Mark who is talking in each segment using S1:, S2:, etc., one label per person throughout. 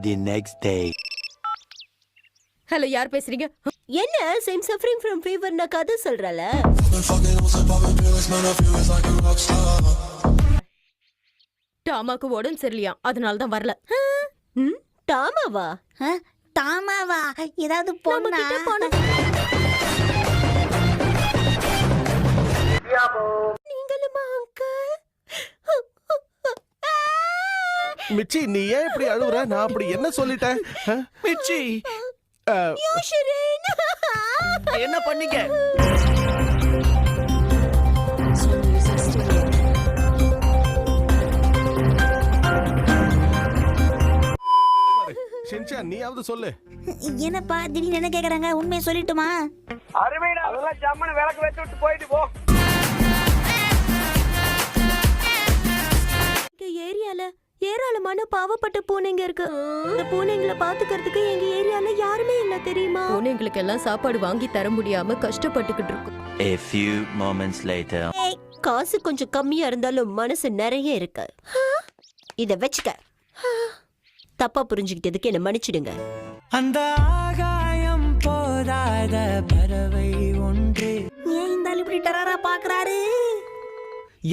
S1: The next day.
S2: Hello, யார் பேசுறீங்க?
S3: என்ன I'm suffering from fever நான் கதை சொல்றல.
S2: டாமாக்கு உடம்பு சரியில்லையா, அதனால தான் வரல.
S3: டாமாவா?
S4: டாமாவா? ஏதாவது பொண்ணா?
S3: நீங்களுமா அங்கிள்?
S5: மிச்சி, நீ ஏன் இப்படி அழுவுற? நான் அப்படி என்ன சொல்லிட்டேன்? மிச்சி,
S6: என்ன பண்ணீங்க?
S5: ஷின்சான், நீயாவது சொல்லு.
S4: என்னப்பா திடீர்னு என்ன கேக்குறாங்க? உண்மையை சொல்லிட்டுமா?
S6: அருமைடா, அதெல்லாம் ஜம்மன விளக்கு வச்சு விட்டு போயிட்டு போ.
S3: ஏரியால ஏராளமான பாவப்பட்ட பூனைங்க இருக்கு. இந்த பூனைங்களை பாத்துக்கிறதுக்கு எங்க ஏரியால யாருமே இல்ல தெரியுமா?
S2: பூனைங்களுக்கு எல்லாம் சாப்பாடு வாங்கி தர முடியாம கஷ்டப்பட்டுக்கிட்டு இருக்கோம்.
S1: A few moments later.
S3: காசு கொஞ்சம் கம்மியா இருந்தாலும் மனசு நிறைய இருக்கு. இத வச்சுக்க. தப்பா புரிஞ்சுக்கிட்டதுக்கு என்ன மன்னிச்சிடுங்க.
S7: அந்த ஆகாயம் போதாத பறவை ஒன்று.
S4: ஏன் இந்த ஆள் இப்படி டரரா பாக்குறாரு?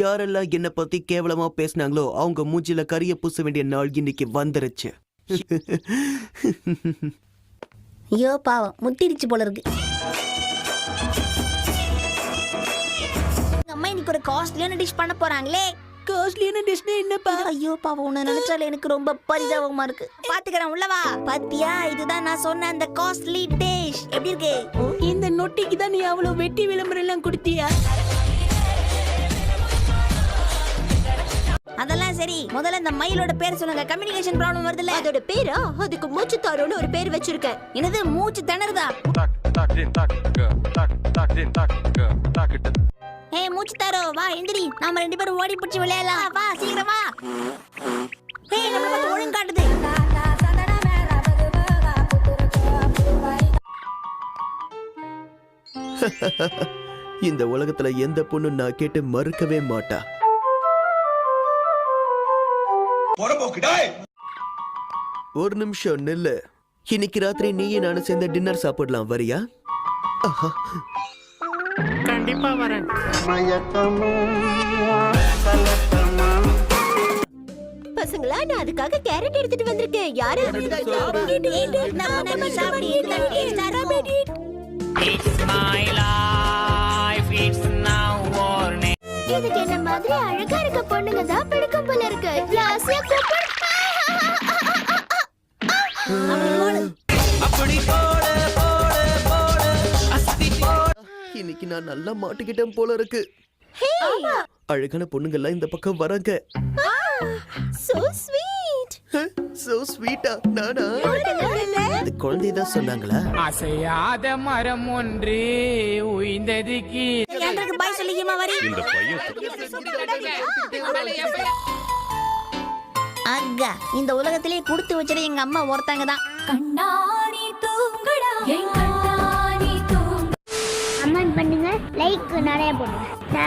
S8: யாரெல்லாம் என்ன பத்தி கேவலமா பேசினாங்களோ அவங்க மூஞ்சில கரிய பூச வேண்டிய நாள் இன்னைக்கு வந்துருச்சு.
S4: ஐயோ பாவம், முத்திருச்சு போல இருக்கு. அம்மா இன்னைக்கு ஒரு காஸ்ட்லியான டிஷ் பண்ண போறாங்களே.
S3: காஸ்ட்லியான டிஷ்னா என்னப்பா?
S4: ஐயோ பாவம், உன்னை நினைச்சாலே எனக்கு ரொம்ப பரிதாபமா இருக்கு. பாத்துக்கிறேன், உள்ளவா. பாத்தியா, இதுதான் நான் சொன்ன அந்த காஸ்ட்லி டிஷ். எப்படி இருக்கு?
S3: இந்த நொட்டிக்கு தான் நீ அவ்வளவு வெட்டி விளம்பரம் எல்லாம் கொடுத்தியா?
S4: அதெல்லாம் சரி, முதல்ல இந்த மயிலோட பேர் சொல்லுங்க. கம்யூனிகேஷன் ப்ராப்ளம் வருதுல்ல.
S3: அதோட பேரா? அதுக்கு மூச்சு தாரோன்னு ஒரு பேர் வச்சிருக்கேன்.
S4: என்னது மூச்சு திணறுதா? ஏய் மூச்சு தாரோ, வா எந்திரி. நாம ரெண்டு பேரும் ஓடி பிடிச்சி விளையாடலாம். வா சீக்கிரம் வா. ஏய் நம்ம வந்து ஒழுங்கு காட்டுது.
S8: இந்த உலகத்துல எந்த பொண்ணு நான் கேட்டு மறுக்கவே மாட்டா. ஒரு நிமிஷம் நில்லு. இன்னைக்கு ராத்திரி நீயும் நானும் சேர்ந்து டின்னர் சாப்பிடலாம், வரியா?
S7: கண்டிப்பா வரேன்.
S3: பசங்களா, நான் அதுக்காக கேரட் எடுத்துட்டு வந்திருக்கேன். யாரு?
S9: இதுக்கு என்ன மாதிரி அழகா இருக்க பொண்ணுங்க தான் பிடிக்கும் போல இருக்கு. ஆசையா கூப்பிடு.
S8: இன்னைக்கு நான் நல்லா மாட்டிக்கிட்டேன் போல இருக்கு. அழகான பொண்ணுங்கெல்லாம் இந்த பக்கம் வராங்க.
S3: So sweet.
S8: So sweet. நானா? இந்த குழந்தைதான் சொன்னாங்களா?
S7: அசையாத மரம் ஒன்று உயிர்ந்ததுக்கு.
S4: எனக்கு பாய் சொல்லிக்கமா வரி.
S5: இந்த பையன்
S4: அக்கா, இந்த உலகத்திலே கொடுத்து வச்சது எங்க அம்மா ஒருத்தங்க தான்.
S9: கண்ணாடி தூங்கடா, என் கண்ணாடி தூங்க. கமெண்ட் பண்ணுங்க, லைக் நிறைய போடுங்க.